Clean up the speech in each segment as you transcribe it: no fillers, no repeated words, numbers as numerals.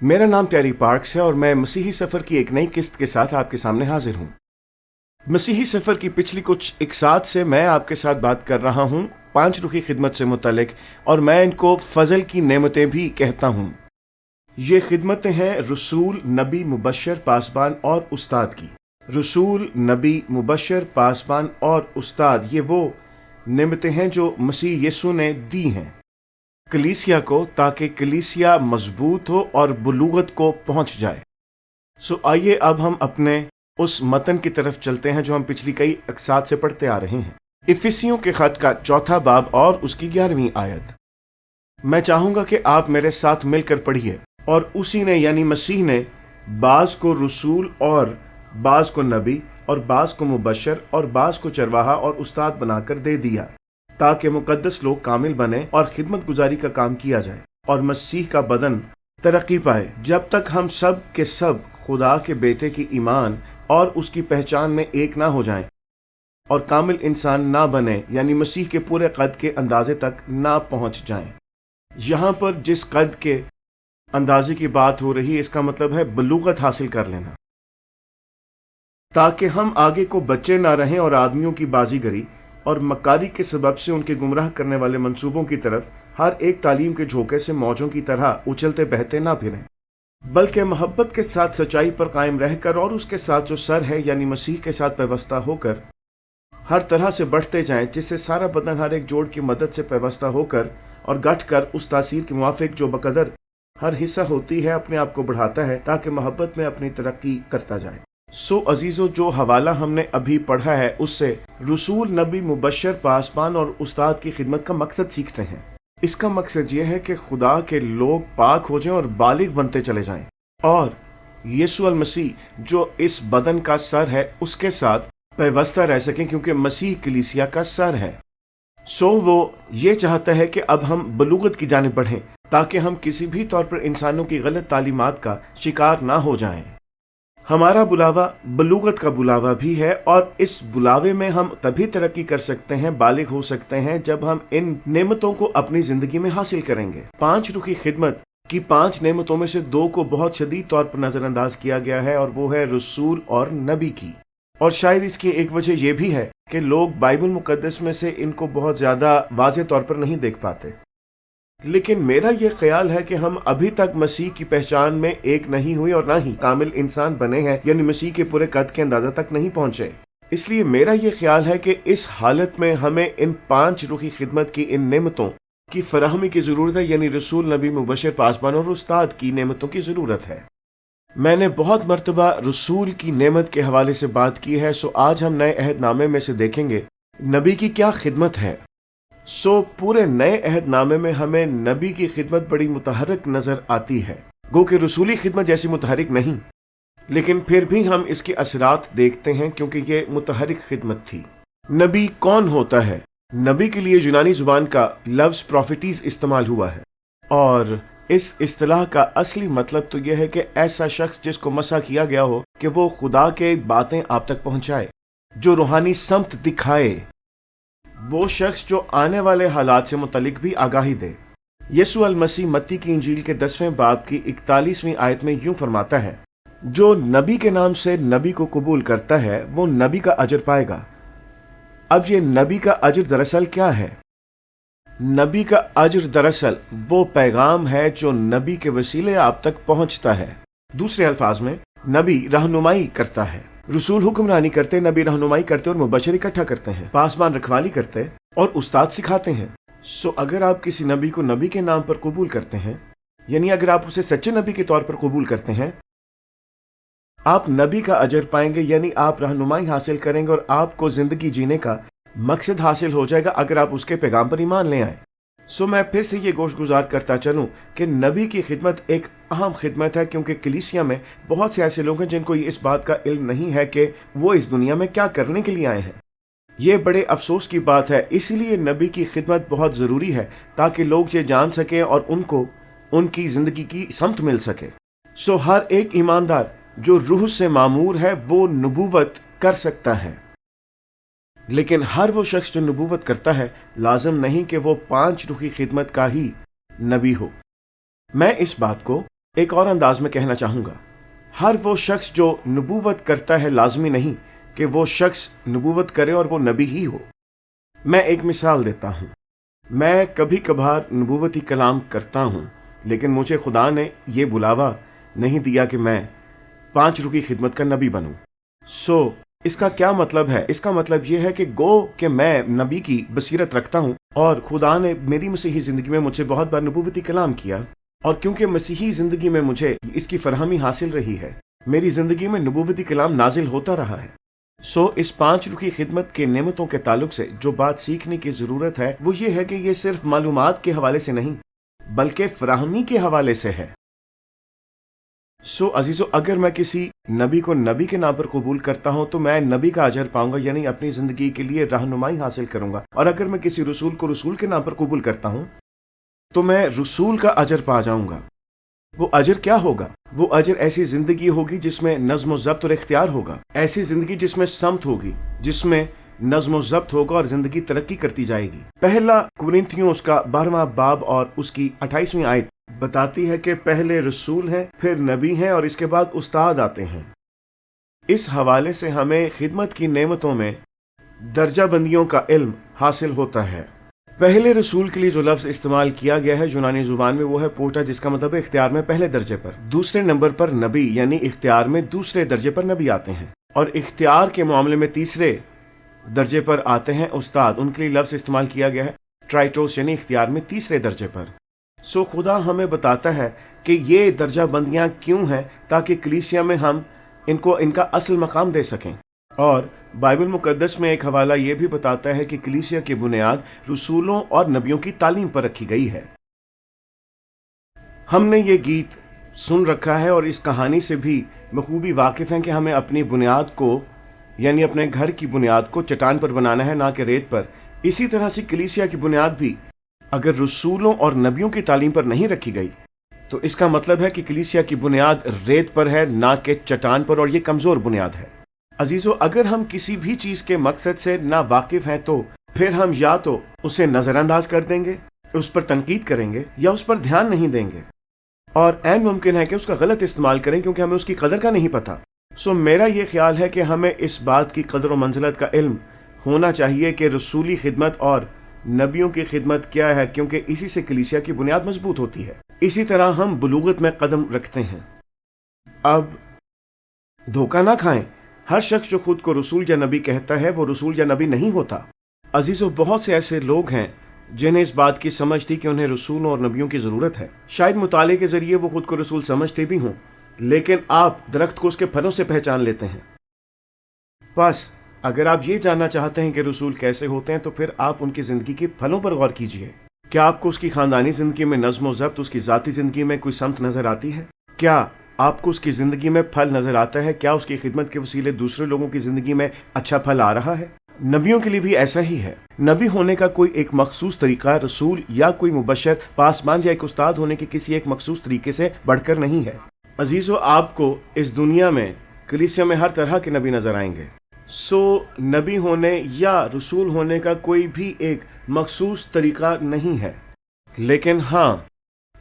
मेरा नाम टैरी पार्क्स है और मैं मसीही सफ़र की एक नई किस्त के साथ आपके सामने हाजिर हूँ। मसीही सफ़र की पिछली कुछ इकसात से मैं आपके साथ बात कर रहा हूँ 5 रुखी खिदमत से मुतल्लिक, और मैं इनको फ़ज़ल की नेमतें भी कहता हूँ। ये खिदमतें हैं रसूल, नबी, मुबश्शिर, पासबान और उस्ताद की। रसूल, नबी, मुबश्शिर, पासबान और उस्ताद, ये वो नेमतें हैं जो मसीह यीशु ने दी हैं कलीसिया को, ताकि कलीसिया मजबूत हो और बुलूगत को पहुंच जाए। आइए अब हम अपने उस मतन की तरफ चलते हैं जो हम पिछली कई अक्सात से पढ़ते आ रहे हैं। इफिसियों के खत का 4 बाब और उसकी 11वीं आयत। मैं चाहूंगा कि आप मेरे साथ मिलकर पढ़िए। और उसी ने यानी मसीह ने बाज को रसूल और बाज को नबी और बाज को मुबश्शिर और बाज को चरवाहा और उस्ताद बनाकर दे दिया, ताकि मुकद्दस लोग कामिल बने और खिदमत गुजारी का काम किया जाए और मसीह का बदन तरक्की पाए, जब तक हम सब के सब खुदा के बेटे की ईमान और उसकी पहचान में एक ना हो जाएं और कामिल इंसान ना बने, यानी मसीह के पूरे कद के अंदाजे तक ना पहुंच जाएं। यहाँ पर जिस कद के अंदाजे की बात हो रही है, इसका मतलब है बलूगत हासिल कर लेना, ताकि हम आगे को बच्चे ना रहें और आदमियों की बाजीगरी और मकारी के सबब से उनके गुमराह करने वाले मंसूबों की तरफ हर एक तालीम के झोंके से मौजों की तरह उछलते बहते ना फिरें, बल्कि मोहब्बत के साथ सच्चाई पर कायम रहकर और उसके साथ जो सर है यानी मसीह के साथ पैवस्ता होकर हर तरह से बढ़ते जाएं, जिससे सारा बदन हर एक जोड़ की मदद से पैवस्ता होकर और गठ कर उस तासीर के मुआफिक जो बकदर हर हिस्सा होती है अपने आप को बढ़ाता है, ताकि मोहब्बत में अपनी तरक्की करता जाए। अजीजों, जो हवाला हमने अभी पढ़ा है उससे रसूल, नबी, मुबश्शिर, पासबान और उस्ताद की खिदमत का मकसद सीखते हैं। इसका मकसद ये है कि खुदा के लोग पाक हो जाएं और बालिग बनते चले जाएं, और यीशु अल मसीह जो इस बदन का सर है उसके साथ पैवस्ता रह सकें, क्योंकि मसीह कलीसिया का सर है। वो ये चाहता है कि अब हम बलूगत की जानिब बढ़ें, ताकि हम किसी भी तौर पर इंसानों की गलत तालीमात का शिकार ना हो जाएं। हमारा बुलावा बलूगत का बुलावा भी है, और इस बुलावे में हम तभी तरक्की कर सकते हैं, बालिग हो सकते हैं, जब हम इन नेमतों को अपनी जिंदगी में हासिल करेंगे। 5 रुखी खिदमत की 5 नेमतों में से 2 को बहुत शदीद तौर पर नजरअंदाज किया गया है, और वो है रसूल और नबी की। और शायद इसकी एक वजह यह भी है कि लोग बाइबल मुकद्दस में से इनको बहुत ज्यादा वाज़ेह तौर पर नहीं देख पाते। लेकिन मेरा यह ख्याल है कि हम अभी तक मसीह की पहचान में एक नहीं हुए और ना ही कामिल इंसान बने हैं, यानी मसीह के पूरे कद के अंदाजा तक नहीं पहुंचे। इसलिए मेरा यह ख्याल है कि इस हालत में हमें इन 5 रुखी खिदमत की इन नेमतों की फराहमी की जरूरत है, यानी रसूल, नबी, मुबश्शिर, पासबान और उस्ताद की नेमतों की जरूरत है। मैंने बहुत मर्तबा रसूल की नेमत के हवाले से बात की है, आज हम नए अहदनामे में से देखेंगे नबी की क्या खिदमत है। पूरे नए अहदनामे में हमें नबी की खिदमत बड़ी मुतहरक नजर आती है, गो कि रसूली खिदमत जैसी मुतहरक नहीं, लेकिन फिर भी हम इसके असरात देखते हैं, क्योंकि ये मुतहरक खिदमत थी। नबी कौन होता है? नबी के लिए यूनानी जुबान का लफ्ज प्रॉफिटीज इस्तेमाल हुआ है, और इस इस्तिलाह का असली मतलब तो यह है कि ऐसा शख्स जिसको मसा किया गया हो कि वो खुदा के बातें आप तक पहुंचाए, जो रूहानी समत दिखाए, वो शख्स जो आने वाले हालात से मुतल्लिक भी आगाही दे। यीशु अल मसीह मत्ती की इंजील के 10वें बाब की 41वीं आयत में यूं फरमाता है, जो नबी के नाम से नबी को कबूल करता है वो नबी का अजर पाएगा। अब ये नबी का अजर दरअसल क्या है? नबी का अजर दरअसल वो पैगाम है जो नबी के वसीले आप तक पहुंचता है। दूसरे अल्फाज में, नबी रहनुमाई करता है, रसूल हुक्मरानी करते, नबी रहनुमाई करते और मुबश्शिर इकट्ठा करते हैं, पासबान रखवाली करते और उस्ताद सिखाते हैं। अगर आप किसी नबी को नबी के नाम पर कबूल करते हैं, यानी अगर आप उसे सच्चे नबी के तौर पर कबूल करते हैं, आप नबी का अजर पाएंगे, यानी आप रहनुमाई हासिल करेंगे और आपको जिंदगी जीने का मकसद हासिल हो जाएगा अगर आप उसके पैगाम पर ईमान ले आए। मैं फिर से ये गोश गुजार करता चलूं कि नबी की खिदमत एक अहम खिदमत है, क्योंकि कलीसिया में बहुत से ऐसे लोग हैं जिनको इस बात का इल्म नहीं है कि वो इस दुनिया में क्या करने के लिए आए हैं। ये बड़े अफसोस की बात है। इसीलिए नबी की खिदमत बहुत ज़रूरी है, ताकि लोग ये जान सकें और उनको उनकी ज़िंदगी की समत मिल सके। हर एक ईमानदार जो रूह से मामूर है वो नबूवत कर सकता है, लेकिन हर वो शख्स जो नबूवत करता है लाजम नहीं कि वो 5 रुखी खिदमत का ही नबी हो। मैं इस बात को ایک اور انداز میں کہنا چاہوں گا، ہر وہ شخص جو نبوت کرتا ہے لازمی نہیں کہ وہ شخص نبوت کرے اور وہ نبی ہی ہو۔ میں ایک مثال دیتا ہوں، میں کبھی کبھار نبوتی کلام کرتا ہوں، لیکن مجھے خدا نے یہ بلاوا نہیں دیا کہ میں 5 روح کی خدمت کا نبی بنوں۔ اس کا کیا مطلب ہے؟ اس کا مطلب یہ ہے کہ گو کہ میں نبی کی بصیرت رکھتا ہوں، اور خدا نے میری مسیحی زندگی میں مجھے بہت بار نبوتی کلام کیا، اور کیونکہ مسیحی زندگی میں مجھے اس کی فراہمی حاصل رہی ہے، میری زندگی میں نبوتی کلام نازل ہوتا رہا ہے۔ اس 5 روح کی خدمت کے نعمتوں کے تعلق سے جو بات سیکھنے کی ضرورت ہے وہ یہ ہے کہ یہ صرف معلومات کے حوالے سے نہیں بلکہ فراہمی کے حوالے سے ہے۔ عزیزو، اگر میں کسی نبی کو نبی کے نام پر قبول کرتا ہوں تو میں نبی کا اجر پاؤں گا، یعنی اپنی زندگی کے لیے رہنمائی حاصل کروں گا، اور اگر میں کسی رسول کو رسول کے نام پر قبول کرتا ہوں تو میں رسول کا اجر پا جاؤں گا۔ وہ اجر کیا ہوگا؟ وہ اجر ایسی زندگی ہوگی جس میں نظم و ضبط اور اختیار ہوگا، ایسی زندگی جس میں سمت ہوگی، جس میں نظم و ضبط ہوگا اور زندگی ترقی کرتی جائے گی۔ پہلا کرنتھیوں اس کا 12واں باب اور اس کی 28ویں آیت بتاتی ہے کہ پہلے رسول ہیں، پھر نبی ہیں، اور اس کے بعد استاد آتے ہیں۔ اس حوالے سے ہمیں خدمت کی نعمتوں میں درجہ بندیوں کا علم حاصل ہوتا ہے۔ پہلے رسول کے لیے جو لفظ استعمال کیا گیا ہے یونانی زبان میں وہ ہے پوٹا، جس کا مطلب ہے اختیار میں پہلے درجے پر۔ دوسرے نمبر پر نبی، یعنی اختیار میں دوسرے درجے پر نبی آتے ہیں، اور اختیار کے معاملے میں تیسرے درجے پر آتے ہیں استاد۔ ان کے لیے لفظ استعمال کیا گیا ہے ٹرائٹوس، یعنی اختیار میں تیسرے درجے پر۔ خدا ہمیں بتاتا ہے کہ یہ درجہ بندیاں کیوں ہیں، تاکہ کلیسیا میں ہم ان کو ان کا اصل مقام دے سکیں۔ اور بائبل مقدس میں ایک حوالہ یہ بھی بتاتا ہے کہ کلیسیا کی بنیاد رسولوں اور نبیوں کی تعلیم پر رکھی گئی ہے۔ ہم نے یہ گیت سن رکھا ہے اور اس کہانی سے بھی بخوبی واقف ہیں کہ ہمیں اپنی بنیاد کو، یعنی اپنے گھر کی بنیاد کو چٹان پر بنانا ہے، نہ کہ ریت پر۔ اسی طرح سے کلیسیا کی بنیاد بھی اگر رسولوں اور نبیوں کی تعلیم پر نہیں رکھی گئی تو اس کا مطلب ہے کہ کلیسیا کی بنیاد ریت پر ہے، نہ کہ چٹان پر، اور یہ کمزور بنیاد ہے۔ عزیزو، اگر ہم کسی بھی چیز کے مقصد سے نا واقف ہیں تو پھر ہم یا تو اسے نظر انداز کر دیں گے، اس پر تنقید کریں گے، یا اس پر دھیان نہیں دیں گے، اور عین ممکن ہے کہ اس کا غلط استعمال کریں کیونکہ ہمیں اس کی قدر کا نہیں پتہ۔ میرا یہ خیال ہے کہ ہمیں اس بات کی قدر و منزلت کا علم ہونا چاہیے کہ رسولی خدمت اور نبیوں کی خدمت کیا ہے، کیونکہ اسی سے کلیسیا کی بنیاد مضبوط ہوتی ہے۔ اسی طرح ہم بلوغت میں قدم رکھتے ہیں۔ اب دھوکہ نہ کھائیں، ہر شخص جو خود کو رسول یا نبی کہتا ہے وہ رسول یا نبی نہیں ہوتا۔ عزیزو، بہت سے ایسے لوگ ہیں جنہیں اس بات کی سمجھ تھی کہ انہیں رسولوں اور نبیوں کی ضرورت ہے، شاید مطالعے کے ذریعے وہ خود کو رسول سمجھتے بھی ہوں، لیکن آپ درخت کو اس کے پھلوں سے پہچان لیتے ہیں۔ بس اگر آپ یہ جاننا چاہتے ہیں کہ رسول کیسے ہوتے ہیں تو پھر آپ ان کی زندگی کے پھلوں پر غور کیجئے۔ کیا آپ کو اس کی خاندانی زندگی میں نظم و ضبط، اس کی ذاتی زندگی میں کوئی سمت نظر آتی ہے؟ کیا آپ کو اس کی زندگی میں پھل نظر آتا ہے؟ کیا اس کی خدمت کے وسیلے دوسرے لوگوں کی زندگی میں اچھا پھل آ رہا ہے؟ نبیوں کے لیے بھی ایسا ہی ہے۔ نبی ہونے کا کوئی ایک مخصوص طریقہ رسول یا کوئی مبشر، پاسبان یا ایک استاد ہونے کے کسی ایک مخصوص طریقے سے بڑھ کر نہیں ہے۔ عزیزو، آپ کو اس دنیا میں کلیسیا میں ہر طرح کے نبی نظر آئیں گے۔ نبی ہونے یا رسول ہونے کا کوئی بھی ایک مخصوص طریقہ نہیں ہے، لیکن ہاں،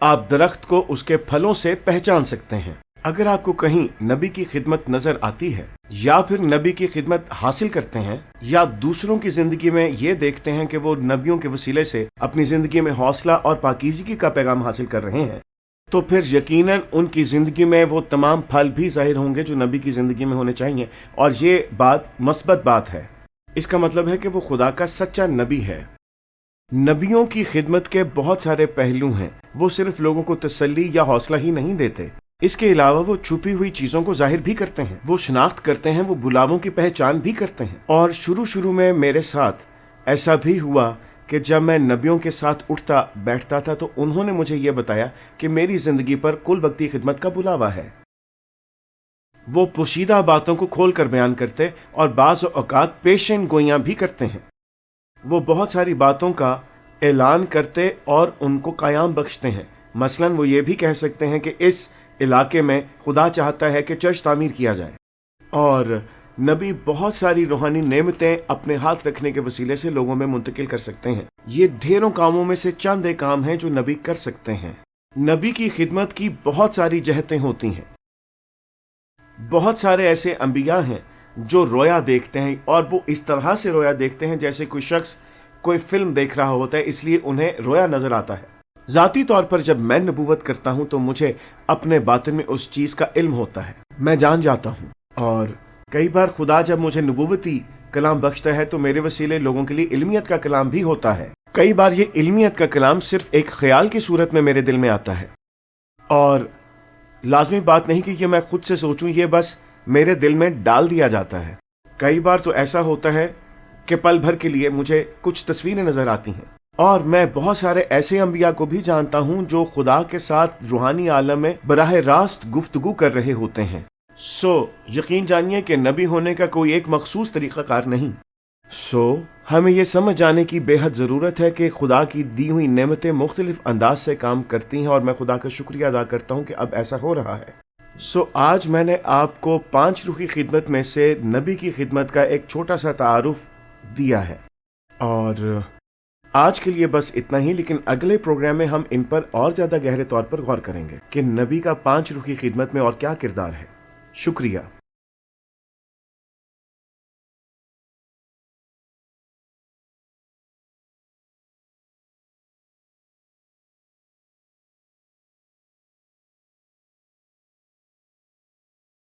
آپ درخت کو اس کے پھلوں سے پہچان سکتے ہیں۔ اگر آپ کو کہیں نبی کی خدمت نظر آتی ہے، یا پھر نبی کی خدمت حاصل کرتے ہیں، یا دوسروں کی زندگی میں یہ دیکھتے ہیں کہ وہ نبیوں کے وسیلے سے اپنی زندگی میں حوصلہ اور پاکیزگی کا پیغام حاصل کر رہے ہیں، تو پھر یقیناً ان کی زندگی میں وہ تمام پھل بھی ظاہر ہوں گے جو نبی کی زندگی میں ہونے چاہیے، اور یہ بات مثبت بات ہے۔ اس کا مطلب ہے کہ وہ خدا کا سچا نبی ہے۔ نبیوں کی خدمت کے بہت سارے پہلو ہیں، وہ صرف لوگوں کو تسلی یا حوصلہ ہی نہیں دیتے، اس کے علاوہ وہ چھپی ہوئی چیزوں کو ظاہر بھی کرتے ہیں، وہ شناخت کرتے ہیں، وہ بلاووں کی پہچان بھی کرتے ہیں۔ اور شروع میں میرے ساتھ ایسا بھی ہوا کہ جب میں نبیوں کے ساتھ اٹھتا بیٹھتا تھا تو انہوں نے مجھے یہ بتایا کہ میری زندگی پر کل وقتی خدمت کا بلاوا ہے۔ وہ پوشیدہ باتوں کو کھول کر بیان کرتے اور بعض اوقات پیشن گوئیاں بھی کرتے ہیں۔ وہ بہت ساری باتوں کا اعلان کرتے اور ان کو قیام بخشتے ہیں۔ مثلاً وہ یہ بھی کہہ سکتے ہیں کہ اس علاقے میں خدا چاہتا ہے کہ چرچ تعمیر کیا جائے، اور نبی بہت ساری روحانی نعمتیں اپنے ہاتھ رکھنے کے وسیلے سے لوگوں میں منتقل کر سکتے ہیں۔ یہ ڈھیروں کاموں میں سے چند ایک کام ہیں جو نبی کر سکتے ہیں۔ नबी की खिदमत की बहुत सारी जहतें होती हैं। बहुत सारे ऐसे अंबिया हैं जो रोया देखते हैं और वो इस तरह से रोया देखते हैं जैसे कोई शख्स कोई फिल्म देख रहा होता है, इसलिए उन्हें रोया नजर आता है। ज़ाती तौर पर जब मैं नबूवत करता हूं तो मुझे अपने बातिन में उस चीज़ का इल्म होता है, मैं जान जाता हूं। और कई बार खुदा जब मुझे नबूवती कलाम बख्शता है तो मेरे वसीले लोगों के लिए इल्मियत का कलाम भी होता है। कई बार ये इल्मियत का कलाम सिर्फ एक ख्याल की सूरत में मेरे दिल में आता है और लाजमी बात नहीं कि ये मैं खुद से सोचूं, ये बस मेरे दिल में डाल दिया जाता है। कई बार तो ऐसा होता है कि पल भर के लिए मुझे कुछ तस्वीरें नजर आती हैं और मैं बहुत सारे ऐसे अंबिया को भी जानता हूं जो खुदा के साथ रूहानी आलम में बराह रास्त गुफ्तगू कर रहे होते हैं। यकीन जानिए कि नबी होने का कोई एक मखसूस तरीक़ाकार नहीं। हमें यह समझ जाने की बेहद ज़रूरत है कि खुदा की दी हुई नेमतें मुख्तलिफ अंदाज से काम करती हैं और मैं खुदा का शुक्रिया अदा करता हूं कि अब ऐसा हो रहा है। आज मैंने आपको 5 रूही खिदमत में से नबी की खिदमत का एक छोटा सा तारुफ दिया है और आज के लिए बस इतना ही, लेकिन अगले प्रोग्राम में हम इन पर और ज़्यादा गहरे तौर पर गौर करेंगे कि नबी का 5 रूही खिदमत में और क्या किरदार है। शुक्रिया।